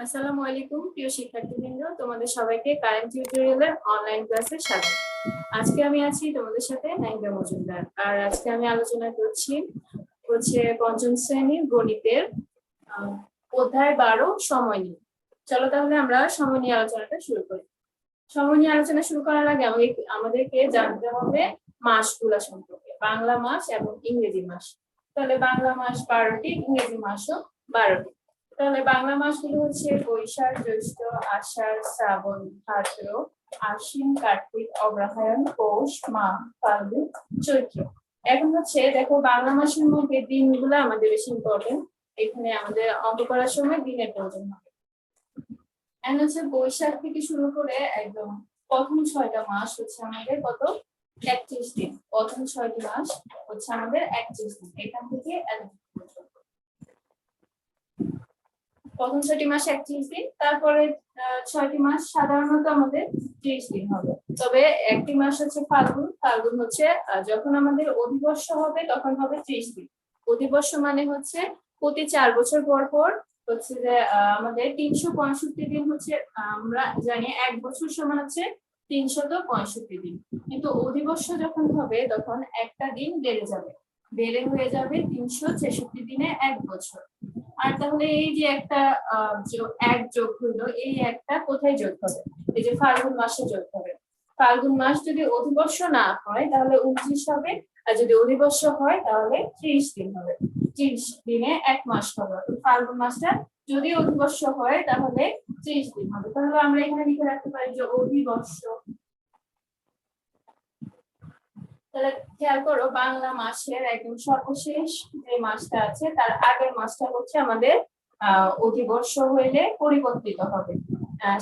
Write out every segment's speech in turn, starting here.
আসসালামু আলাইকুম প্রিয় শিক্ষার্থীবৃন্দ, তোমাদের সবাইকে কারেন্ট টিউটোরিয়ালের অনলাইন ক্লাসে স্বাগত। আজকে আমি আছি তোমাদের সাথে নাইমা মজুমদার। আর আজকে আমি আলোচনা করছি পঞ্চম শ্রেণীর গণিতের অধ্যায় 12 সময় নিয়ে। চলো তাহলে আমরা সময় নিয়ে আলোচনাটা শুরু করি। সময় নিয়ে আলোচনা শুরু করার আগে আমাদেরকে জানতে হবে মাসগুলা সম্পর্কে, বাংলা মাস এবং ইংরেজি মাস। তাহলে বাংলা মাস 12টি, ইংরেজি মাসও 12টি। তাহলে বাংলা মাসগুলো হচ্ছে বৈশাখ, জ্যৈষ্ঠ, আষাঢ়, শ্রাবণ, ভাদ্র, আশ্বিন, কার্তিক, অগ্রহায়ণ, পৌষ, মাঘ, ফাল্গুন, চৈত্র। এখন হচ্ছে দেখো বাংলা মাসের মধ্যে দিনগুলো আমাদের বেশি ইম্পর্টেন্ট। এখানে আমাদের অঙ্ক করার সময় দিনের প্রয়োজন হবে। এখন হচ্ছে বৈশাখ থেকে শুরু করে একদম প্রথম 6টা মাস হচ্ছে আমাদের কত? 31 দিন। প্রথম 6টি মাস হচ্ছে আমাদের 31 দিন। এখান থেকে প্রথম 6টি মাস 31 দিন, তারপরে 6টি মাস সাধারণত আমাদের 30 দিন হবে। তবে একটি মাস হচ্ছে ফাল্গুন। ফাল্গুন হচ্ছে যখন আমাদের অধিবর্ষ হবে তখন হবে 30 দিন। অধিবর্ষ মানে হচ্ছে প্রতি 4 বছর পর পর হচ্ছে যে আমাদের 365 দিন হচ্ছে, আমরা জানি এক বছর সমান হচ্ছে 365 দিন। কিন্তু অধিবর্ষ যখন হবে তখন একটা দিন বেড়ে হয়ে যাবে 366 দিনে এক বছর। আর তাহলে এই যে একটা এক যোগ হলো, এই একটা কোথায় যোগ হবে? এই যে ফাল্গুন মাসে যোগ হবে। ফাল্গুন মাস যদি অধিবর্ষ না হয় তাহলে 29 হবে, আর যদি অধিবর্ষ হয় তাহলে 30 দিন হবে। 30 দিনে এক মাস হবে। ফাল্গুন মাসটা যদি অধিবর্ষ হয় তাহলে 30 দিন হবে। তাহলে আমরা এখানে লিখে রাখতে পারি যে অধিবর্ষ। তাহলে খেয়াল করো, বাংলা মাসের একদম সর্বশেষ যে মাসটা আছে তার আগের মাসটা হচ্ছে আমাদের অধিবর্ষ হইলে পরিবর্তিত হবে।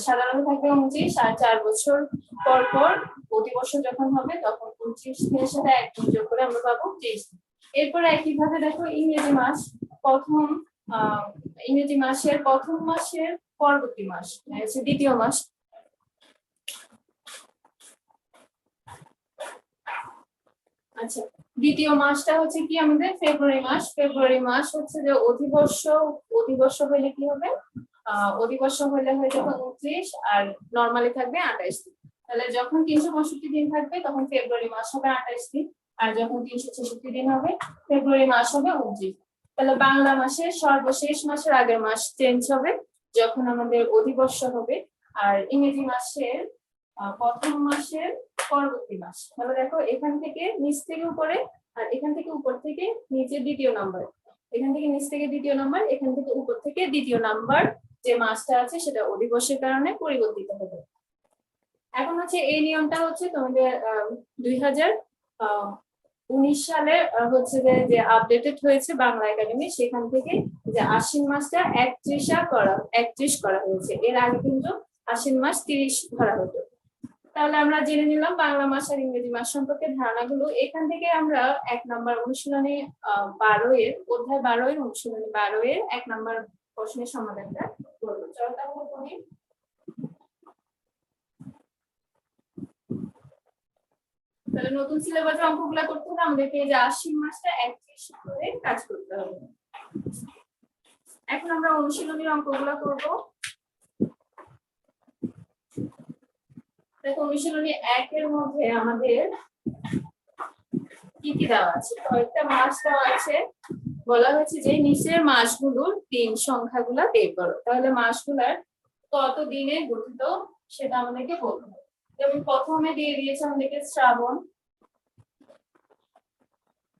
সাধারণত থাকবে 29, আর 4 বছর পর পর অধিবর্ষ যখন হবে তখন 29 দিনের সাথে একদম যোগ করে আমরা পাবো 30 দিন। এরপরে একইভাবে দেখো ইংরেজি মাসের প্রথম মাসের পরবর্তী মাস হচ্ছে দ্বিতীয় মাস। আচ্ছা, দ্বিতীয় মাসটা হচ্ছে কি আমাদের ফেব্রুয়ারি মাস। ফেব্রুয়ারি মাস হচ্ছে যে অধিবর্ষ হইলে কি হবে? অধিবর্ষ হইলে হয়ে যাবে 29, আর নরমালি থাকবে 28 দিন। তাহলে যখন 365 দিন থাকবে তখন ফেব্রুয়ারি মাস হবে 28 দিন, আর যখন 366 দিন হবে ফেব্রুয়ারি মাস হবে 29। তাহলে বাংলা মাসের সর্বশেষ মাসের আগের মাস চেঞ্জ হবে যখন আমাদের অধিবর্ষ হবে, আর ইংরেজি মাসের প্রথম মাসের পরবর্তী মাস। তাহলে দেখো এখান থেকে নিচ থেকে উপরে, আর এখান থেকে উপর থেকে নিচে দ্বিতীয় নাম্বার। এখান থেকে নিচ থেকে দ্বিতীয় নাম্বার, এখান থেকে উপর থেকে দ্বিতীয় নাম্বার যে মাসটা আছে সেটা অধিবর্ষের কারণে পরিবর্তিত হবে। এখন হচ্ছে এই নিয়মটা হচ্ছে তোমাদের 2019 সালে হচ্ছে যে আপডেটেড হয়েছে বাংলা একাডেমি, সেখান থেকে যে আশ্বিন মাসটা 31 করা হয়েছে। এর আগে কিন্তু আশ্বিন মাস 30 ধরা হতো। তাহলে আমরা জেনে নিলাম বাংলা মাস আর ইংরেজি মাস সম্পর্কে ধারণাগুলো। এখান থেকে আমরা 1 নম্বর অনুশীলনী 12 এর অধ্যায় 12 এর অনুশীলনী 12 এর 1 নম্বর প্রশ্নের সমাধানটা করব। চলো তাহলে করি। তাহলে নতুন সিলেবাসে অঙ্কগুলো করতে হলে আমাদেরকে এই যে আশ্বিন মাসটা 31 করে কাজ করতে হবে। এখন আমরা অনুশীলনীর অঙ্কগুলো করব। দেখো অনুশীলনী 1 এর মধ্যে আমাদের কি কি দেওয়া আছে? কয়েকটা মাস দেওয়া আছে। বলা হয়েছে যে নিচের মাসগুলোর দিন সংখ্যাগুলো বের করো। তাহলে মাসগুলার কত দিনে গঠিত সেটা আমাদেরকে বলতে হবে। যেমন প্রথমে দিয়ে দিয়েছে আমাদেরকে শ্রাবণ।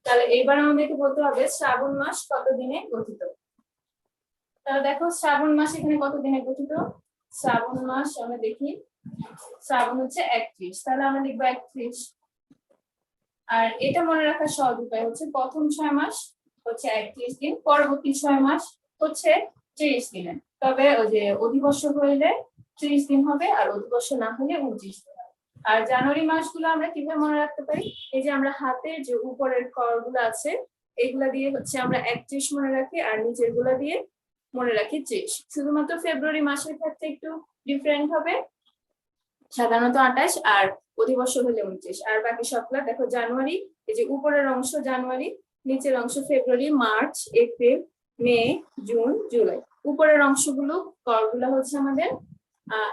তাহলে এবার আমাদেরকে বলতে হবে শ্রাবণ মাস কত দিনে গঠিত। তাহলে দেখো শ্রাবণ মাস এখানে কত দিনে গঠিত? শ্রাবণ মাস আমরা দেখি, শ্রাবণ হচ্ছে 31, তাহলে আমরা লিখবো 31। আর এটা মনে রাখার সহজ উপায় হচ্ছে প্রথম 6 মাস হচ্ছে 31 দিন, পরবর্তী 6 মাস হচ্ছে 30 দিনে। তবে ওই যে অধিবর্ষ হইলে 30 দিন হবে, আর অধিবর্ষ না হলে 29 দিন। আর জানুয়ারি মাসগুলো আমরা কিভাবে মনে রাখতে পারি? এই যে আমরা হাতে যে উপরের করগুলো আছে এগুলা দিয়ে হচ্ছে আমরা 31 মনে রাখি, আর নিচের গুলা দিয়ে মনে রাখি 30। শুধুমাত্র ফেব্রুয়ারি মাসের ক্ষেত্রে একটু ডিফারেন্ট হবে, সাধারণত 28 আর অধিবর্ষ হলে 29। আর বাকি সবগুলা দেখো জানুয়ারি, এই যে উপরের অংশ জানুয়ারি, নিচের অংশ ফেব্রুয়ারি, মার্চ, এপ্রিল, মে, জুন, জুলাই। উপরের অংশগুলো করগুলো হচ্ছে আমাদের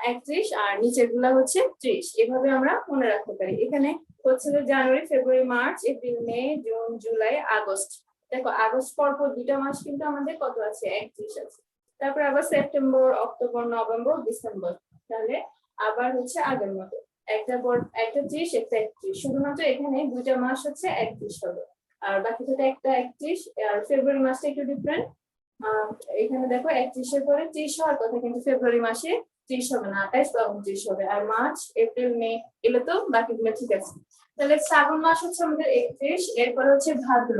31 আর নিচের গুলা হচ্ছে 30। এভাবে আমরা মনে রাখতে পারি। এখানে হচ্ছে যে জানুয়ারি, ফেব্রুয়ারি, মার্চ, এপ্রিল, মে, জুন, জুলাই, আগস্ট। দেখো আগস্ট পরপর দুইটা মাস কিন্তু আমাদের কত আছে, 31 আছে। তারপর আবার সেপ্টেম্বর, অক্টোবর, নভেম্বর, ডিসেম্বর। তাহলে আবার হচ্ছে আগের মতো একটা পর একটা 30, একটা 31। শুধুমাত্র এখানে দুইটা মাস হচ্ছে 31 হবে, আর বাকি দুটো একটা 31। আর ফেব্রুয়ারি মাসটা একটু ডিফারেন্ট। এখানে দেখো 31 এর পরে 30 হওয়ার কথা, কিন্তু ফেব্রুয়ারি মাসে 30 হবে না, 28 বা 29 হবে। আর মার্চ, এপ্রিল, মে এগুলো তো বাকিগুলো ঠিক আছে। তাহলে শ্রাবণ মাস হচ্ছে আমাদের 31, এরপর হচ্ছে ভাদ্র।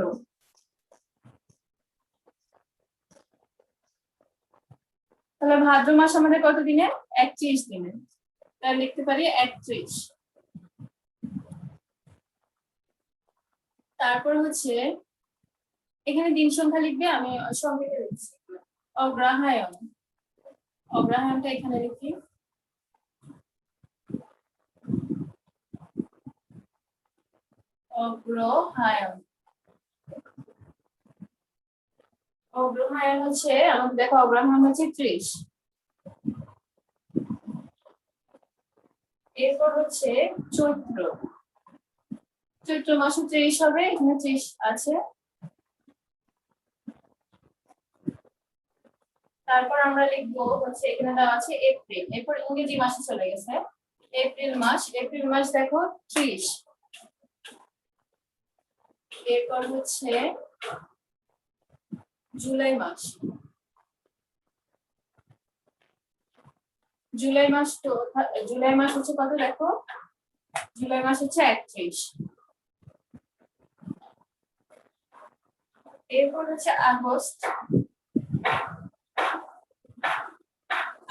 তাহলে ভাদ্র মাস আমাদের কত দিনে, 31 দিনে। তাহলে লিখতে পারি 31। তারপর হচ্ছে এখানে দিন সংখ্যা লিখবে, আমি সংখ্যাটা লিখছি। অগ্রহায়ণ, অগ্রহায়ণটা এখানে লিখি। অগ্রহায়ণ, অগ্রহায়ণ হচ্ছে আমাদের দেখো অগ্রহায়ণ হচ্ছে 30। এরপর হচ্ছে চৈত্র, চৈত্র মাসে 30 হবে, এখানে 30 আছে। তারপর আমরা লিখবো হচ্ছে এখানে দেওয়া আছে এপ্রিল, এরপর ইংরেজি মাসে চলে গেছে। এপ্রিল মাস, এপ্রিল মাস দেখো 30। এরপর হচ্ছে জুলাই মাস, জুলাই মাস তো জুলাই মাস হচ্ছে কত দেখো, জুলাই মাস হচ্ছে 31। এরপর হচ্ছে আগস্ট,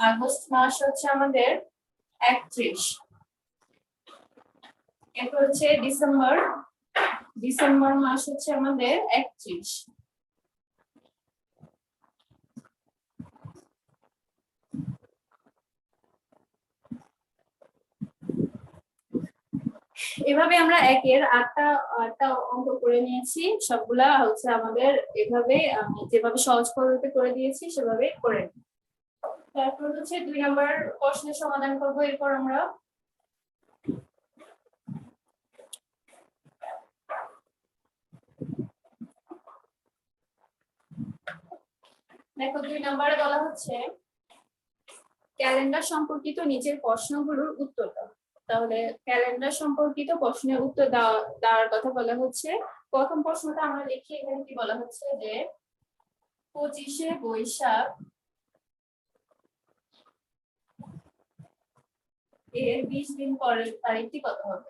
আগস্ট মাস হচ্ছে আমাদের 31। এরপর হচ্ছে ডিসেম্বর, ডিসেম্বর মাস হচ্ছে আমাদের 31। এভাবে আমরা একের আটটা আটটা অঙ্ক করে নিয়েছি, সবগুলা হচ্ছে আমাদের এভাবে আমি যেভাবে সহজ পদ্ধতিতে করে দিয়েছি সেভাবে করে নিই। তারপর হচ্ছে 2 নম্বর প্রশ্নের সমাধান করব। এরপর আমরা দেখো 2 নম্বরে বলা হচ্ছে ক্যালেন্ডার সম্পর্কিত নিচের প্রশ্নগুলোর উত্তর দাও। তাহলে ক্যালেন্ডার সম্পর্কিত প্রশ্নের উত্তর দেওয়ার কথা বলা হচ্ছে। প্রথম প্রশ্নটা আমরা লিখি, এখানে কি বলা হচ্ছে যে 25শে বৈশাখ এর 20 দিন পরের তারিখটি কত হবে?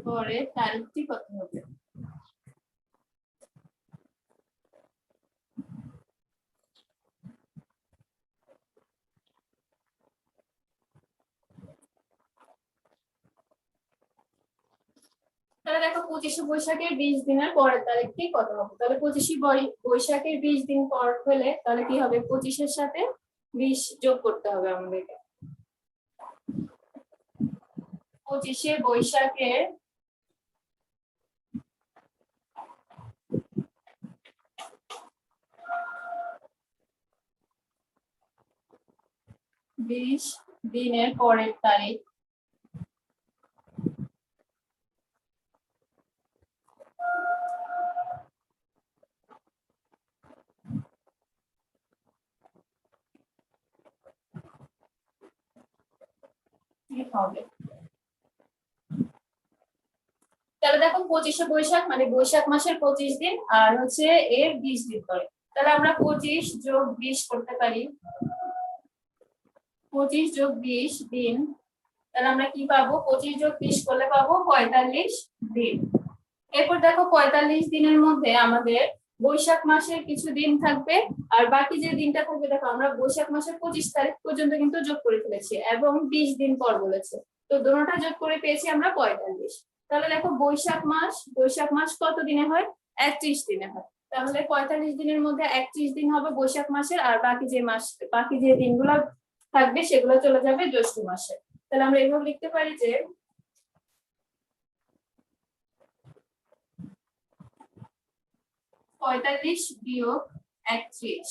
পরের তারিখটি কত হবে? তাহলে দেখো 25শে বৈশাখের 20 দিনের পরের তারিখটি কত হবে? তাহলে 25শে বৈশাখের 20 দিন পর হলে তাহলে কি হবে, 25-এর সাথে 20 যোগ করতে হবে আমাদেরকে। 25শে বৈশাখের 20 দিনের পরের তারিখ হবে। তাহলে দেখো 25শে বৈশাখ মানে বৈশাখ মাসের 25 দিন, আর হচ্ছে এর 20 দিন পরে। তাহলে আমরা 25 যোগ 20 করতে পারি, 25 যোগ 20 দিন। তাহলে আমরা কি পাবো, 25 যোগ 20 করলে পাবো 45 দিন। এরপর দেখো 45 দিনের মধ্যে আমাদের বৈশাখ মাসের কিছু দিন থাকবে, আর বাকি যে দিনটা থাকবে দেখো আমরা বৈশাখ মাসের 25 তারিখ পর্যন্ত কিন্তু যোগ করে ফেলেছি এবং 20 দিন পর বলেছে, তো দুটোটা যোগ করে পেয়েছি আমরা 45। তাহলে দেখো বৈশাখ মাস কত দিনে হয়, 31 দিনে হয়। তাহলে 45 দিনের মধ্যে 31 দিন হবে বৈশাখ মাসের, আর বাকি যে দিনগুলো থাকবে সেগুলো চলে যাবে জ্যৈষ্ঠ মাসে। তাহলে আমরা এইভাবে লিখতে পারি যে 45 বিয়োগ 31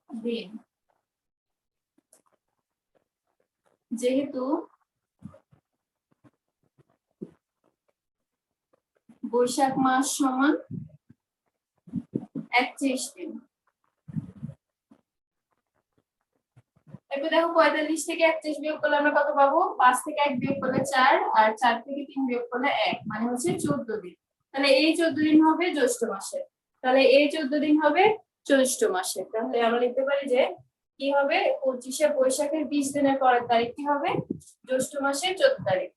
দিন। যেহেতু বৈশাখ মাস সমান 31 দিন। এরপর দেখো 45 থেকে 31 বিয়োগ করলে আমরা কত পাবো? 5 থেকে 1 বিয়োগ করলে 4, আর 4 থেকে 3 বিয়োগ করলে 1, মানে হচ্ছে 14 দিন। তাহলে এই 14 দিন হবে জ্যৈষ্ঠ মাসে। তাহলে এই 14 দিন হবে জ্যৈষ্ঠ মাসে। তাহলে আমরা লিখতে পারি যে কি হবে, 25শে বৈশাখের 20 দিনের পরের তারিখ কি হবে? জ্যৈষ্ঠ মাসের 14 তারিখ।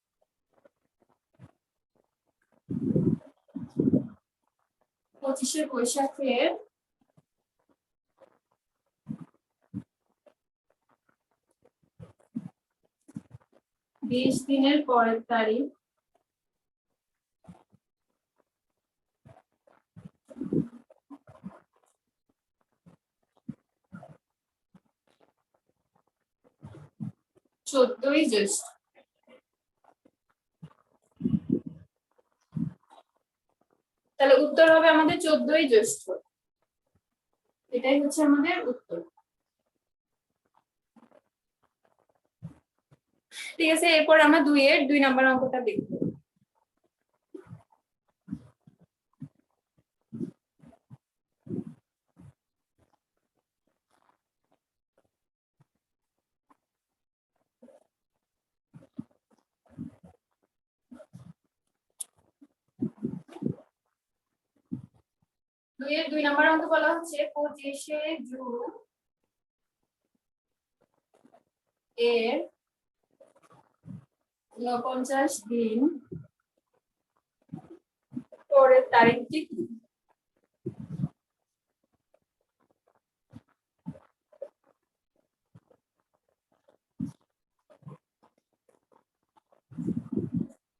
25শে বৈশাখের 20 দিনের পরের তারিখ চোদ্দই জ্যৈষ্ঠ। তাহলে উত্তর হবে আমাদের 14ই জ্যৈষ্ঠ। এটাই হচ্ছে আমাদের উত্তর। ঠিক আছে, এরপর আমরা 2 এর 2 নম্বর অঙ্কটা দেখব। দুইয়ের 2 নম্বর অঙ্ক বলা হচ্ছে 25শে জুন এর 49 দিন পরের তারিখটি কি?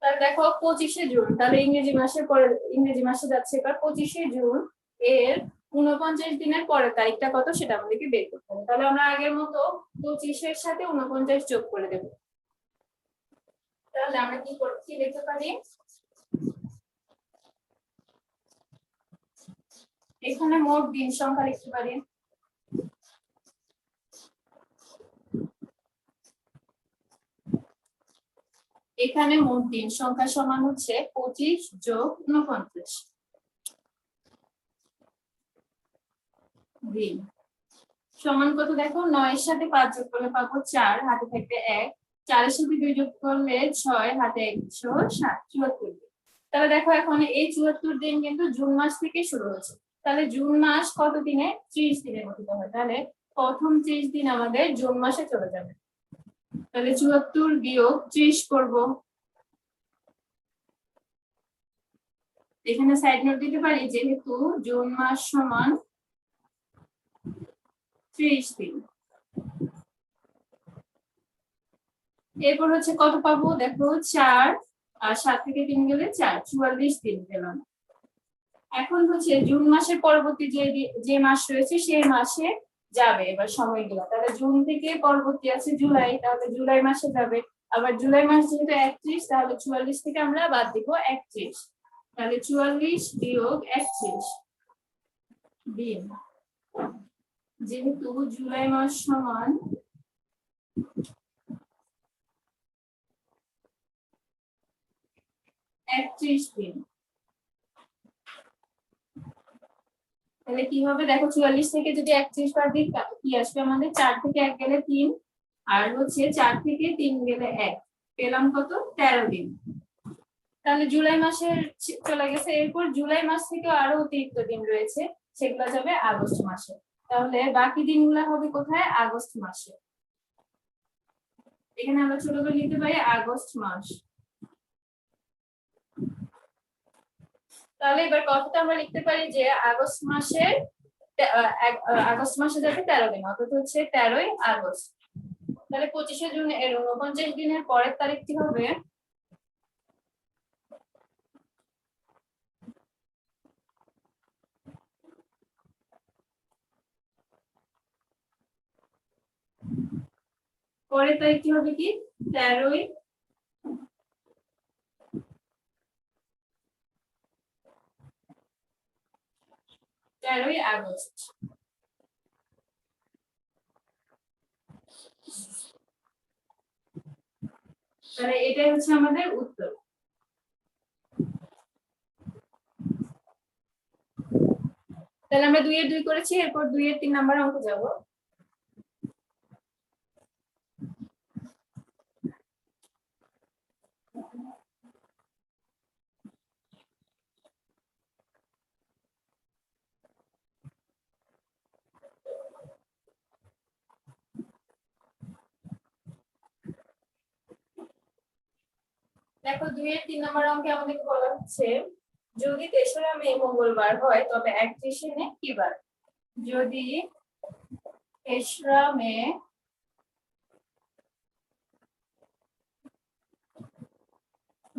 তাহলে দেখো 25শে জুন, তাহলে ইংরেজি মাসের পরে ইংরেজি মাসে যাচ্ছে। এবার 25শে জুন এর 49 দিনের পরের তারিখটা কত সেটা আমাদেরকে বের করতে হবে। তাহলে আমরা আগের মতো 25-এর সাথে 49 যোগ করে দেব। তাহলে আমরা কি লিখতে পারি? এখানে মোট দিন সংখ্যা লিখতে পারি। এখানে মোট দিন সংখ্যা সমান হচ্ছে 25 যোগ 49 দিন সমান কত? দেখো 9 এর সাথে 5 যোগ করলে পাবো 4, হাতে থাকবে 1, 4 এর সাথে 2 যোগ করলে 6, হাতে 107, 74 দিন। তাহলে দেখো এখন এই 74 দিন কিন্তু জুন মাস থেকে শুরু হচ্ছে। তাহলে জুন মাস কত দিনে? 30 দিনে গঠিত হয়। তাহলে প্রথম 30 দিন আমাদের জুন মাসে চলে যাবে। তাহলে 74 বিয়োগ 30 করব। এখানে সাইড নোট দিতে পারি, যেহেতু জুন মাস সমান 30 দিন। এরপর হচ্ছে কত পাবো? দেখো 4 আর 7 থেকে 3 গেলে 4, 44 দিন পেলাম। এখন হচ্ছে জুন মাসের পরবর্তী যে মাস রয়েছে সেই মাসে যাবে এবার সময়গুলো। তাহলে জুন থেকে পরবর্তী আছে জুলাই, তাহলে জুলাই মাসে যাবে। আবার জুলাই মাস যেহেতু 31, তাহলে 44 থেকে আমরা বাদ দিব 31। তাহলে 44 বিয়োগ 31 দিন। যেহেতু জুলাই মাস সমান 31 দিন, তাহলে কি হবে? দেখো 44 থেকে যদি 31 বাদ দিই কি আসবে আমাদের? 4 থেকে 1 গেলে 3, আর হচ্ছে 4 থেকে 3 গেলে 1, পেলাম কত? 13 দিন। তাহলে জুলাই মাসের চলে গেছে। এরপর জুলাই মাস থেকে আরো অতিরিক্ত দিন রয়েছে, সেগুলো যাবে আগস্ট মাসে। তাহলে বাকি দিনগুলো হবে কোথায়? আগস্ট মাসে। এখানে আমরা ছোট করে লিখতে পারি আগস্ট মাস। তাহলে এবার কথাটা আমরা লিখতে পারি যে আগস্ট মাসে যাবে 13 দিন, অর্থাৎ হচ্ছে 13ই আগস্ট। তাহলে 25শে জুন এর 49 দিনের পরের তারিখটি হবে পরের তারিখটি হবে কি? 13ই 13ই আগস্ট। তাহলে এটাই হচ্ছে আমাদের উত্তর। তাহলে আমরা 2 এর 2 করেছি, এরপর 2 এর 3 নাম্বার অঙ্ক যাব। দেখো 2 এর 3 নাম্বার অঙ্কে আমাদের বলা হচ্ছে যদি 3রা মে মঙ্গলবার হয় তবে 31শে মে কি বার? যদি 3রা মে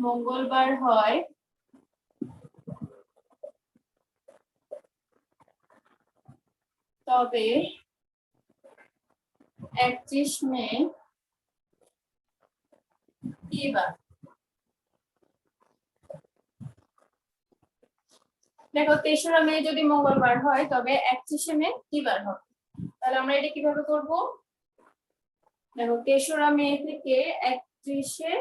মঙ্গলবার হয় তবে 31 মে কি বার? দেখো 3রা মে যদি মঙ্গলবার হয় তবে 31শে মে কি বার হবে? তাহলে আমরা এটা কিভাবে করব? দেখো 3রা মে থেকে 31শে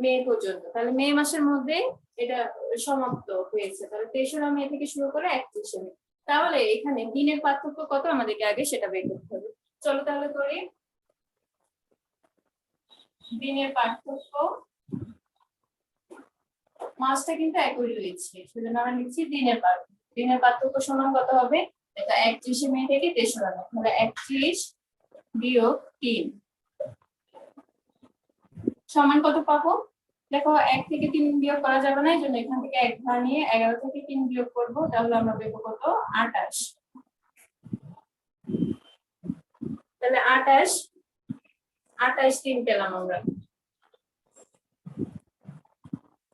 মে পর্যন্ত, তাহলে মে মাসের মধ্যে এটা সমাপ্ত হয়েছে। তাহলে 3রা মে থেকে শুরু করে 31শে মে। তাহলে এখানে দিনের পার্থক্য কত আমাদেরকে আগে সেটা বের করতে হবে। চলো তাহলে করি। দিনের পার্থক্য, মাসটা কিন্তু একই রয়েছে, সেজন্য আমরা লিখছি দিনের পার্থক্য। দিনের পার্থক্য সমান কত হবে? এটা 31শে মে থেকে 3রা মে, তাহলে 31 বিয়োগ 3 সমান কত পাবো? দেখো 1 থেকে 3 বিয়োগ করা যাবে না, এজন্য এখান থেকে 1 ধরে নিয়ে 11 থেকে 3 বিয়োগ করব, তাহলে আমরা পেব কত? 28। তাহলে 28 দিন পেলাম আমরা।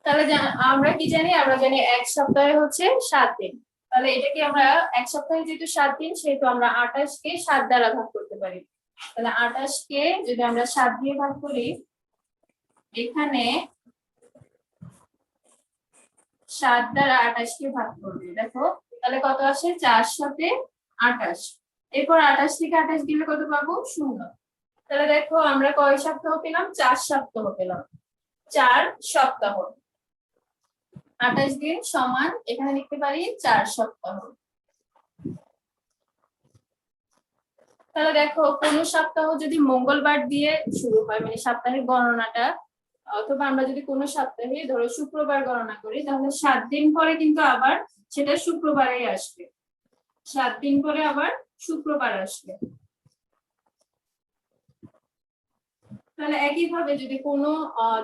তাহলে আমরা কি জানি? আমরা জানি 1 সপ্তাহে হচ্ছে 7 দিন। তাহলে এটাকে আমরা 1 সপ্তাহে যেহেতু 7 দিন, সেহেতু আমরা 28 কে 7 দ্বারা ভাগ করতে পারি। তাহলে 28 কে যদি আমরা 7 দিয়ে ভাগ করি, এখানে 7 দ্বারা 28 কে ভাগ করবে, দেখো তাহলে কত আসে? 4 সাথে 28। এরপর 28 থেকে 28 দিলে কত পাবো? 0। তাহলে দেখো আমরা কয় সপ্তাহ পেলাম? 4 সপ্তাহ পেলাম। 4 সপ্তাহ। 28 দিন সমান এখানে লিখতে পারি 4 সপ্তাহ। তাহলে দেখো কোন সপ্তাহ যদি মঙ্গলবার দিয়ে শুরু হয়, মানে সপ্তাহের গণনাটা, অথবা আমরা যদি কোনো সপ্তাহে ধরো শুক্রবার গণনা করি, তাহলে 7 দিন পরে কিন্তু আবার সেটা শুক্রবারেই আসবে। 7 দিন পরে আবার শুক্রবার আসবে। তাহলে একইভাবে যদি কোনো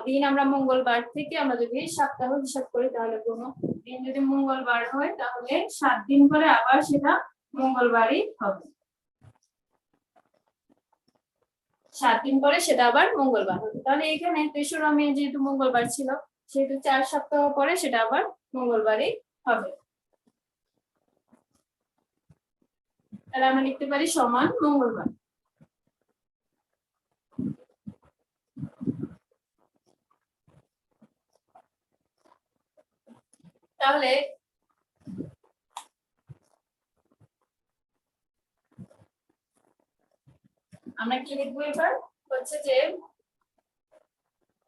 দিন আমরা মঙ্গলবার থেকে আমরা যদি সপ্তাহ হিসাব করি, তাহলে কোনো দিন যদি মঙ্গলবার হয় তাহলে 7 দিন পরে আবার সেটা মঙ্গলবারই হবে। 7 দিন পরে সেটা আবার মঙ্গলবার হবে। তাহলে এখানে 3রা মে যেহেতু মঙ্গলবার ছিল, সেহেতু 4 সপ্তাহ পরে সেটা আবার মঙ্গলবারই হবে। তাহলে আমরা লিখতে পারি সমান মঙ্গলবার। তাহলে আমরা কি লিখবো এবার? হচ্ছে যে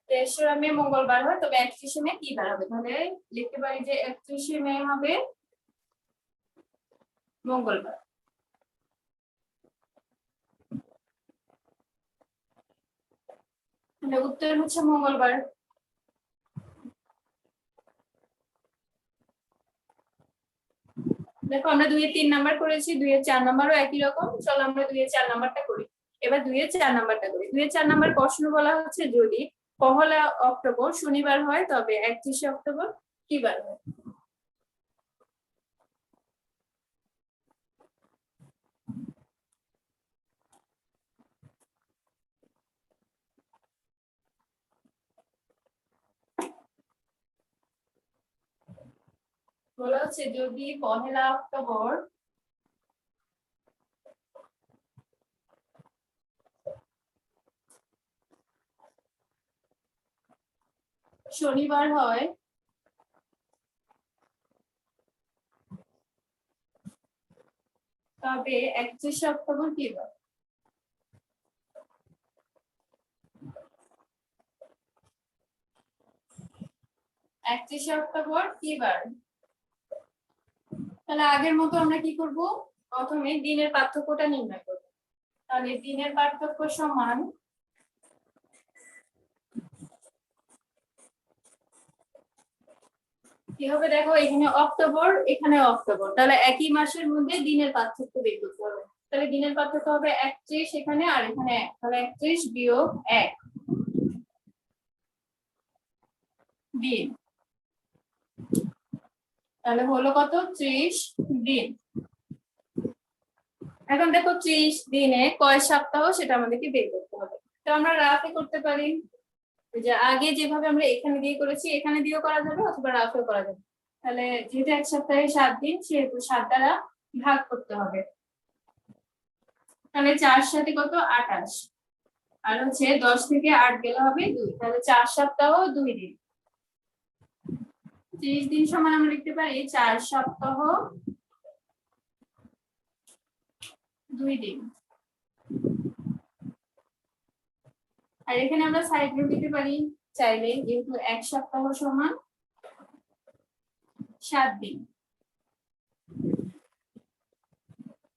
3রা মে মঙ্গলবার হয় তবে 31শে মে কি বার হবে? তাহলে লিখতে পারি যে 31শে মে হবে মঙ্গলবার। তাহলে উত্তর হচ্ছে মঙ্গলবার। দেখো আমরা 2 এর 3 নাম্বার করেছি, 2 এর 4 নাম্বারও একই রকম। চলো আমরা 2 এর 4 নাম্বারটা করি। এবার 2 এর 4 নাম্বারটা করি। 2 এর 4 নাম্বার প্রশ্ন বলা হচ্ছে যদি 1 অক্টোবর শনিবার হয় তবে 31শে অক্টোবর কি বার হয়? বলা হচ্ছে যদি 1 অক্টোবর শনিবার হয় তবে 31 অক্টোবর কি বার? একত্রিশে অক্টোবর কি বার? তাহলে আগের মতো আমরা কি করব, প্রথমে দিনের পার্থক্যটা নির্ণয় করব। তাহলে দিনের পার্থক্য সমান কি হবে, দেখো এখানে অক্টোবর এখানে অক্টোবর, তাহলে একই মাসের মধ্যে দিনের পার্থক্য বের করতে হবে। তাহলে দিনের পার্থক্য হবে 31 এখানে আর এখানে 1, তাহলে 31 বিয়োগ 1 দিন, তাহলে হলো কত, 30 দিন। এখন দেখো 30 দিনে কয় সপ্তাহ সেটা আমাদেরকে বের করতে হবে। তো আমরা রাফে করতে পারি, যে আগে যেভাবে আমরা এখানে দিয়ে করেছি এখানে দিয়েও করা যাবে অথবা রাফেও করা যাবে। তাহলে যেহেতু এক সপ্তাহে 7 দিন সেহেতু 7 দ্বারা ভাগ করতে হবে। তাহলে 4 সাথে কত, 28, আর হচ্ছে 10 থেকে 8 গেলে হবে 2, তাহলে 4 সপ্তাহ 2 দিন। 30 দিন সমান আমরা লিখতে পারি 4 সপ্তাহ 2 দিন। আর এখানে আমরা সাইড রুট দিতে পারি চাইলে, যেহেতু 1 সপ্তাহ সমান 7 দিন।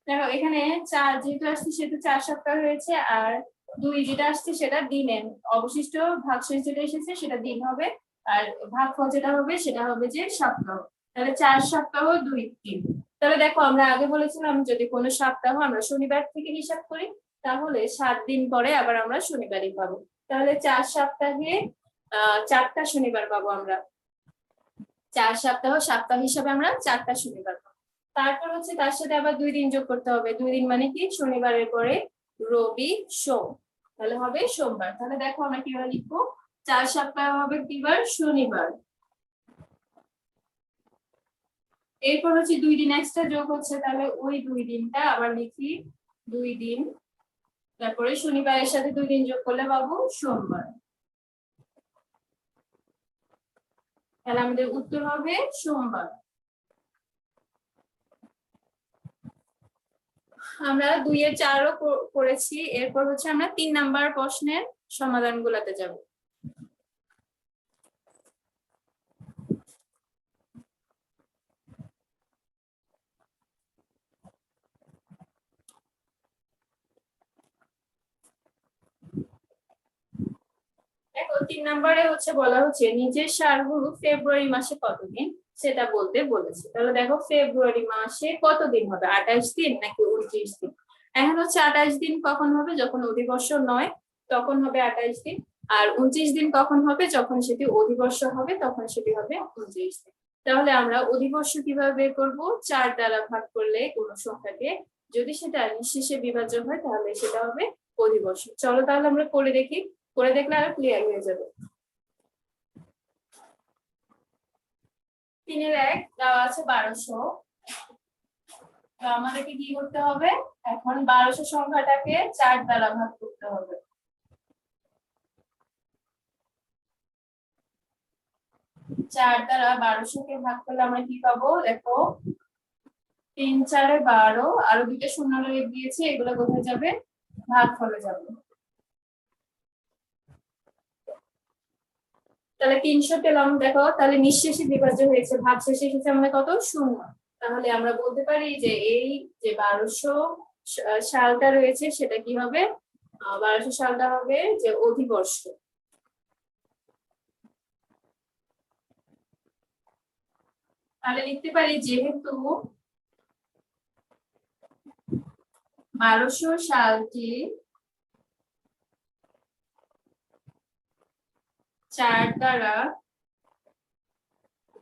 দেখো এখানে 4 যেহেতু আসছে সেহেতু 4 সপ্তাহ হয়েছে, আর 2 যেটা আসছে সেটা দিনের, অবশিষ্ট ভাগশেষ যেটা এসেছে সেটা দিন হবে, আর ভাগফল যেটা হবে সেটা হবে যে সপ্তাহ। তাহলে 4 সপ্তাহ 2 দিন। তাহলে দেখো আমরা আগে বলেছিলাম যদি কোনো সপ্তাহ আমরা শনিবার থেকে হিসাব করি তাহলে 7 দিন পরে আবার আমরা শনিবারই পাবো। তাহলে 4 সপ্তাহে 4টা শনিবার পাবো আমরা। 4 সপ্তাহ সপ্তাহ হিসাবে আমরা 4টা শনিবার পাবো। তারপর হচ্ছে তার সাথে আবার 2 দিন যোগ করতে হবে। 2 দিন মানে কি, শনিবারের পরে রবি সোম, তাহলে হবে সোমবার। তাহলে দেখো আমরা কিভাবে লিখবো, 4 সপ্তাহ হবে কি বার, শনিবার। এরপর হচ্ছে 2 দিন এক্সট্রা যোগ হচ্ছে, তাহলে ওই 2 দিনটা আবার লিখি 2 দিন, তারপরে শনিবারের সাথে 2 দিন যোগ করলে পাবো সোমবার। তাহলে আমাদের উত্তর হবে সোমবার। আমরা 2 এর 4ও করেছি। এরপর হচ্ছে আমরা 3 নাম্বার প্রশ্নের সমাধান গুলাতে যাব। দেখো 3 নম্বরে হচ্ছে বলা হচ্ছে নিজের সারগুলো ফেব্রুয়ারি মাসে কতদিন সেটা বলতে বলেছে। তাহলে দেখো ফেব্রুয়ারি মাসে কতদিন হবে, 28 দিন নাকি 29 দিন? এখন হচ্ছে 28 দিন কখন হবে, যখন অধিবর্ষ নয় তখন হবে 28 দিন, আর 29 দিন কখন হবে, যখন সেটি অধিবর্ষ হবে তখন সেটি হবে 29 দিন। তাহলে আমরা অধিবর্ষ কিভাবে বের করব, 4 দ্বারা ভাগ করলে কোনো সংখ্যাকে যদি সেটা নিঃশেষে বিভাজ্য হয় তাহলে সেটা হবে অধিবর্ষ। চলো তাহলে আমরা করে দেখি, করে দেখলে আরো ক্লিয়ার হয়ে যাবে। 3 এর 1 দেওয়া আছে 1200, তো আমাদেরকে কি করতে হবে, এখন 1200 সংখ্যাটাকে 4 দ্বারা ভাগ করতে হবে। 4 দ্বারা 1200 কে ভাগ করলে আমরা কি পাবো, দেখো 3 4 এ 12, আরো দুইটা শূন্য রেখে দিয়েছি, এগুলো কোথায় যাবে, ভাগফলে যাবে। তাহলে 300 পেলাম, দেখো তাহলে নিঃশেষে বিভাজ্য হয়েছে, ভাগশেষে এসেছে আমাদের কত, 0। তাহলে আমরা বলতে পারি যে এই যে 1200 সালটা রয়েছে সেটা কি হবে, 1200 সালটা হবে যে অধিবর্ষ। তাহলে লিখতে পারি যেহেতু 1200 সালটি 4 দ্বারা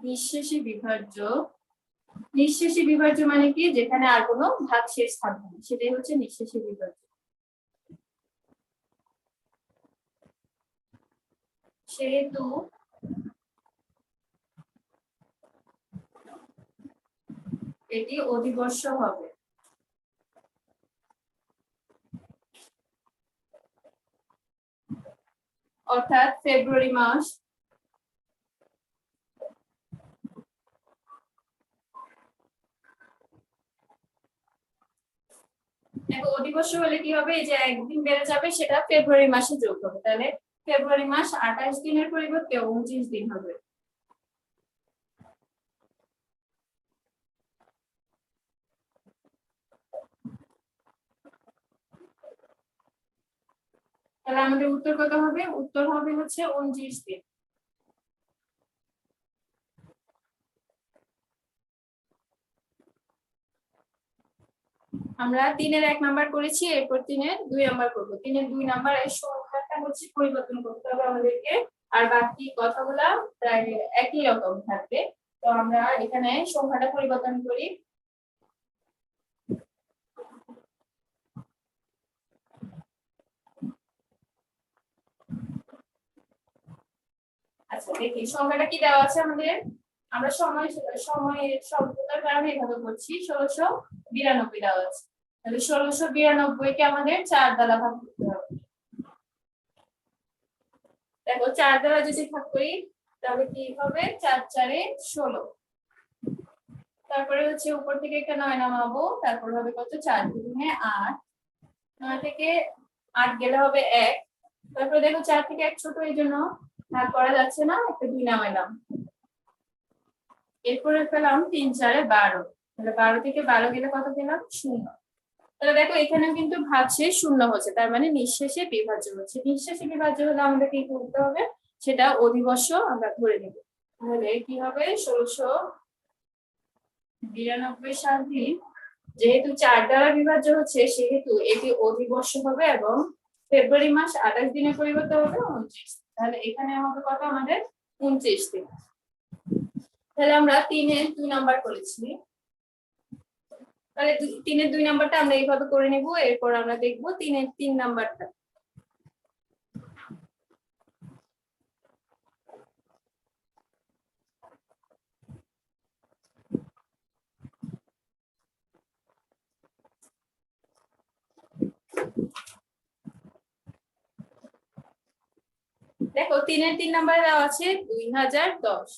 নিঃশেষে বিভাজ্য। নিঃশেষে বিভাজ্য মানে কি, যেখানে আর কোনো ভাগশেষ থাকবে না, সেটাই হচ্ছে নিঃশেষে বিভাজ্য। সেহেতু এটি অধিবর্ষ হবে। অর্থাৎ ফেব্রুয়ারি মাস দেখো অধিবর্ষ হলে কি হবে, এই যে একদিন বেড়ে যাবে সেটা ফেব্রুয়ারি মাসে যোগ হবে, তাহলে ফেব্রুয়ারি মাস 28 দিনের পরিবর্তে 29 দিন হবে। তাহলে আমাদের উত্তর কত হবে? উত্তর হবে হচ্ছে 29 দিন। আমরা 3-এর 1 নাম্বার করেছি, এরপর 3-এর 2 নাম্বার করবো। 3-এর 2 নাম্বারের সংখ্যাটা হচ্ছে পরিবর্তন করতে হবে আমাদেরকে, আর বাকি কথাগুলা প্রায় একই রকম থাকবে। তো আমরা এখানে সংখ্যাটা পরিবর্তন করি। আচ্ছা দেখি সংখ্যাটা কি দেওয়া আছে আমাদের। আমরা সময়ের স্বল্পতার কারণে এভাবে করছি। 1692 দেওয়া আছে, তাহলে 1692 কে আমাদের 4 দ্বারা ভাগ করতে হবে। দেখো 4 দ্বারা যদি ভাগ করি তাহলে কি হবে, 4 4 16। তারপরে হচ্ছে উপর থেকে একটা 9 নামাবো, তারপর হবে কত, 4 দুগুণে 8, 9 থেকে 8 গেলে হবে 1। তারপরে দেখো 4 থেকে 1 ছোট, এই জন্য ভাগ করা যাচ্ছে না, একটা 2 নামাইলাম। এরপরে পেলাম 3 4 12, তাহলে 12 থেকে 12 গেলে কত পেলাম, 0। তাহলে দেখো এখানেও কিন্তু ভাগশেষ শূন্য হচ্ছে, তার মানে নিঃশেষে বিভাজ্য হচ্ছে। নিঃশেষে বিভাজ্য হলে আমাদের কি করতে হবে, সেটা অধিবর্ষ আমরা ধরে নেব। তাহলে কি হবে, 1692 সালটি যেহেতু 4 দ্বারা বিভাজ্য হচ্ছে, সেহেতু এটি অধিবর্ষ হবে এবং ফেব্রুয়ারি মাস 28 দিনের পরিবর্তে হবে 29। তাহলে এখানে হবে কত আমাদের, 29 দিন। তাহলে আমরা 3-এর 2 নাম্বার করেছি, তাহলে 3-এর 2 নাম্বারটা আমরা এইভাবে করে নেব। এরপর আমরা দেখব 3-এর 3 নাম্বারটা। দেখো 3-এর 3 নাম্বারে দেওয়া আছে 2010।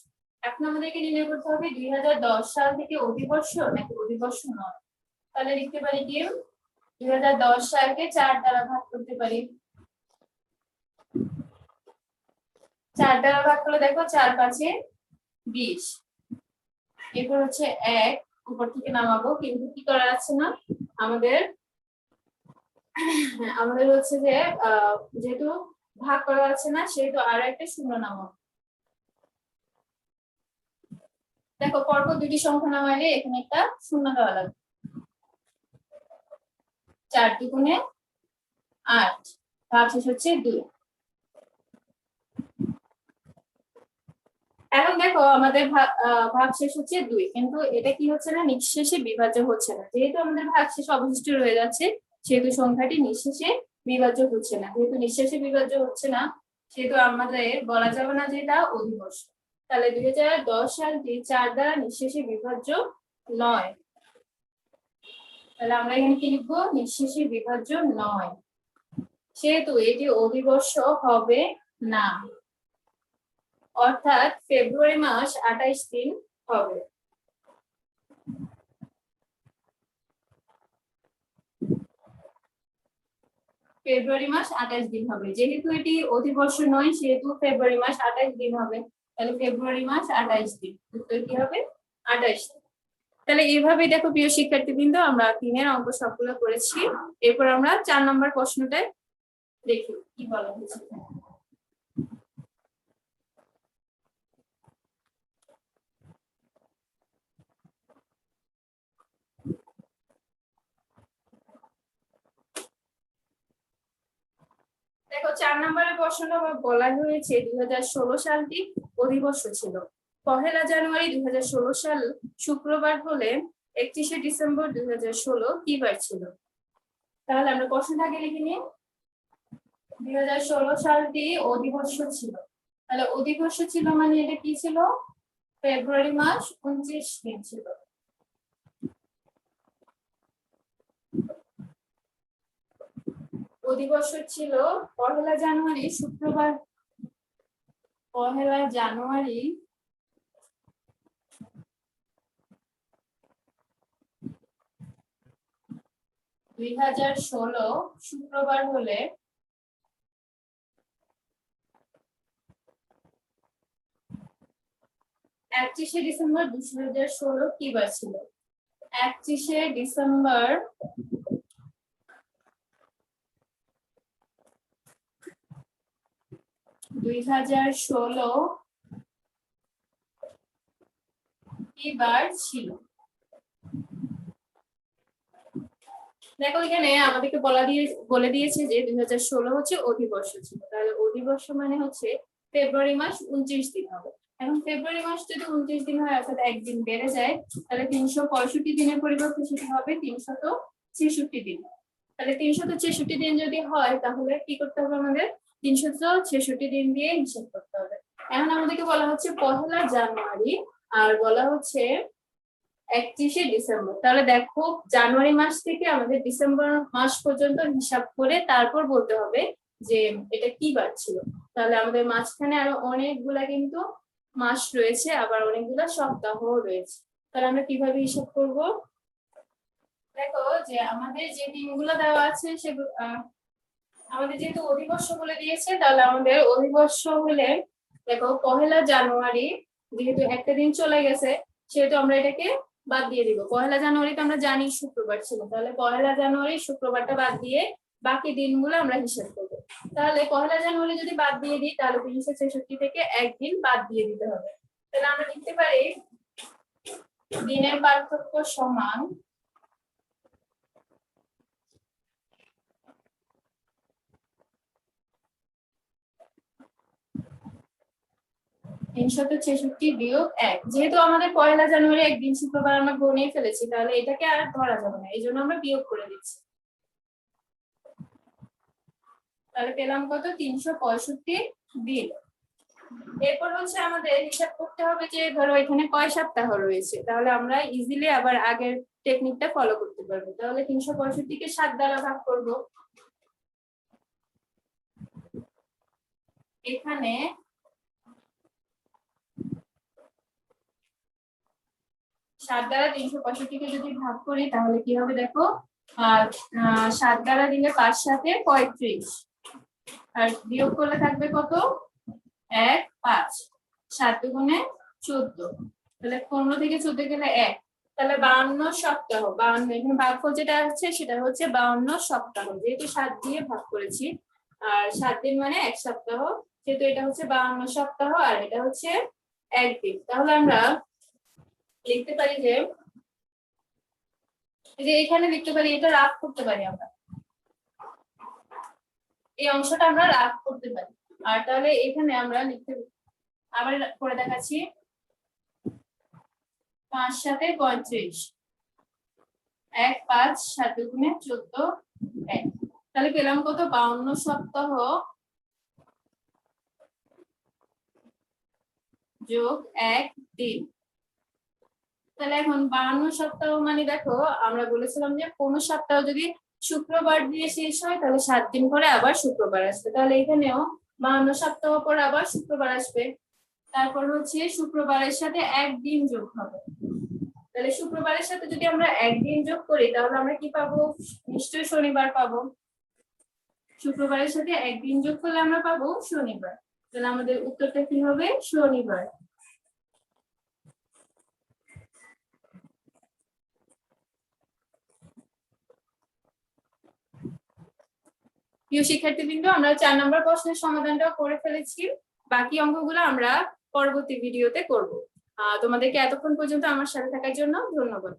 এখন আমাদেরকে নির্ণয় করতে হবে 2010 সাল থেকে অধিবর্ষ নাকি অধিবর্ষ নয়। তাহলে লিখতে পারি কি, 2010 সালকে 4 দ্বারা ভাগ করতে পারি। 4 দ্বারা ভাগ করলে দেখো 4 5 20, এরপর হচ্ছে 1 উপর থেকে নামাবো, কিন্তু কি করা যাচ্ছে না আমাদের, আমাদের হচ্ছে যে যেহেতু ভাগ করা যাচ্ছে না, সেহেতু আরো একটা শূন্য নামাবো। দেখো পরপর দুটি সংখ্যা নামাইলে এখানে একটা শূন্য দেওয়া লাগবে। 4 দুগুণে 8, ভাগশেষ হচ্ছে 2। এখন দেখো আমাদের ভাগশেষ হচ্ছে 2, কিন্তু এটা কি হচ্ছে না, নিঃশেষে বিভাজ্য হচ্ছে না। যেহেতু আমাদের ভাগশেষ অবশিষ্ট রয়ে যাচ্ছে, সেহেতু সংখ্যাটি নিঃশেষে বিভাজ্য হচ্ছে না। যেহেতু নিঃশেষে বিভাজ্য হচ্ছে না, সেহেতু আমাদের বলা যাবে না যে এটা অধিবর্ষ। তাহলে 2010 সালটি 4 দ্বারা নিঃশেষে বিভাজ্য নয়। তাহলে আমরা এখানে কি লিখবো, নিঃশেষে বিভাজ্য নয়, সেহেতু এটি অধিবর্ষ হবে না, অর্থাৎ ফেব্রুয়ারি মাস 28 দিন হবে। ফেব্রুয়ারি মাস 28 দিন হবে, যেহেতু এটি অধিবর্ষ নয় সেহেতু ফেব্রুয়ারি মাস 28 দিন হবে। তাহলে ফেব্রুয়ারি মাস 28 দিন, উত্তর কি হবে, 28 দিন। তাহলে এইভাবেই দেখো প্রিয় শিক্ষার্থীবৃন্দ, আমরা 3-এর অঙ্ক সবগুলো করেছি। এরপর আমরা 4 নম্বর প্রশ্নটা দেখি কি বলা হয়েছে। দেখো 4 নম্বরের প্রশ্নটা বলা হয়েছে 2016 সালটি অধিবর্ষ ছিল। 1 জানুয়ারি 2016 সাল শুক্রবার হলে 31 ডিসেম্বর 2016 কি বার ছিল। তাহলে আমরা প্রশ্নটা আগে লিখে নিই। 2016 সালটি অধিবর্ষ ছিল, তাহলে অধিবর্ষ ছিল মানে এটা কি ছিল, ফেব্রুয়ারি মাস 29 দিন ছিল। অধিবর্ষ ছিল 1 জানুয়ারি শুক্রবার, 1 জানুয়ারি 2016 শুক্রবার হলে 31শে ডিসেম্বর 2016 কি বার ছিল? 31শে ডিসেম্বর 2016 কি বার ছিল? দেখো এখানে আমাদেরকে বলে দিয়েছে যে 2016 হচ্ছে অধিবর্ষ ছিল। তাহলে অধিবর্ষ মানে হচ্ছে ফেব্রুয়ারি মাস 29 দিন হবে। এখন ফেব্রুয়ারি মাস যদি 29 দিন হয় অর্থাৎ একদিন বেড়ে যায়, তাহলে 365 দিনের পরিবর্তে সেটা হবে 366 দিন। তাহলে 366 দিন যদি হয় তাহলে কি করতে হবে আমাদের? 366 দিন দিয়ে হিসাব করতে হবে। এখন আমাদেরকে বলা হচ্ছে 1 জানুয়ারি আর বলা হচ্ছে 31শে ডিসেম্বর। তাহলে দেখো জানুয়ারি মাস থেকে আমাদের ডিসেম্বর মাস পর্যন্ত হিসাব করে তারপর বলতে হবে যে এটা কি বার ছিল। তাহলে আমাদের মাঝখানে আরো অনেকগুলা কিন্তু মাস রয়েছে, আবার অনেকগুলা সপ্তাহ রয়েছে। তাহলে আমরা কিভাবে হিসাব করব? দেখো যে আমাদের যে দিনগুলো দেওয়া আছে সেগুলো আমাদের যেহেতু অধিবর্ষ বলে দিয়েছে, তাহলে আমাদের অধিবর্ষ হলে দেখো 1 জানুয়ারি, যেহেতু একটা দিন চলে গেছে সেহেতু আমরা এটাকে বাদ দিয়ে দিব। 1 জানুয়ারি তো আমরা জানি শুক্রবার ছিল, তাহলে 1 জানুয়ারি শুক্রবারটা বাদ দিয়ে বাকি দিনগুলো আমরা হিসাব করবো। তাহলে 1 জানুয়ারি যদি বাদ দিয়ে দিই তাহলে 366 থেকে একদিন বাদ দিয়ে দিতে হবে। তাহলে আমরা লিখতে পারি দিনের পার্থক্য সমান 366 বিয়োগ 1। যেহেতু আমাদের 1 জানুয়ারি একদিন শুক্রবার আমরা গণিয়ে ফেলেছি, তাহলে এটাকে আর ধরা যাবে না, এই জন্য আমরা বিয়োগ করে দিচ্ছি। তাহলে পেলাম কত? 365 দিন। এরপর হচ্ছে আমাদের হিসাব করতে হবে যে ধরো এখানে কয় সপ্তাহ রয়েছে, তাহলে আমরা ইজিলি আবার আগের টেকনিকটা ফলো করতে পারবো। তাহলে 365 কে 7 দ্বারা ভাগ করব। এখানে 7 দ্বারা 365 কে যদি ভাগ করি তাহলে কি হবে দেখো, 7 দ্বারা দিলে 5 সাথে 35, আর বিয়োগ করলে থাকবে কত? 1 5, 7 দুগুণে 14, তাহলে 15 থেকে 14 গেলে 1, তাহলে 52 সপ্তাহ। 52 এখানে ভাগফল যেটা আছে সেটা হচ্ছে 52 সপ্তাহ, যেহেতু 7 দিয়ে ভাগ করেছি আর 7 দিন মানে 1 সপ্তাহ, যেহেতু এটা হচ্ছে 52 সপ্তাহ আর এটা হচ্ছে একদিন। তাহলে আমরা লিখতে পারি যে এখানে লিখতে পারি, এটা রাফ করতে পারি আমরা, এই অংশটা আমরা রাফ করতে পারি। আর তাহলে এখানে আমরা লিখতে আবার করে দেখাচ্ছি, 5 সাথে 35, 1 5, 7 দুগুণে 14, 1। তাহলে পেলাম কত? 52 সপ্তাহ যোগ 1 দিন। তাহলে এখন 52 সপ্তাহ মানে দেখো আমরা বলেছিলাম যে কোন সপ্তাহ যদি শুক্রবার দিয়ে শেষ হয় তাহলে 7 দিন পরে আবার শুক্রবার আসবে, তাহলে এখানেও 52 সপ্তাহ পর আবার শুক্রবার আসবে। তারপর হচ্ছে শুক্রবারের সাথে একদিন যোগ হবে। তাহলে শুক্রবারের সাথে যদি আমরা একদিন যোগ করি তাহলে আমরা কি পাবো? নিশ্চয়ই শনিবার পাবো। শুক্রবারের সাথে একদিন যোগ করলে আমরা পাবো শনিবার। তাহলে আমাদের উত্তরটা কি হবে? শনিবার। প্রিয় শিক্ষার্থীবৃন্দ, আমরা 4 নম্বর প্রশ্নের সমাধানটাও করে ফেলেছি। বাকি অঙ্কগুলো আমরা পরবর্তী ভিডিওতে করব। তোমাদেরকে এতক্ষণ পর্যন্ত আমার সাথে থাকার জন্য ধন্যবাদ।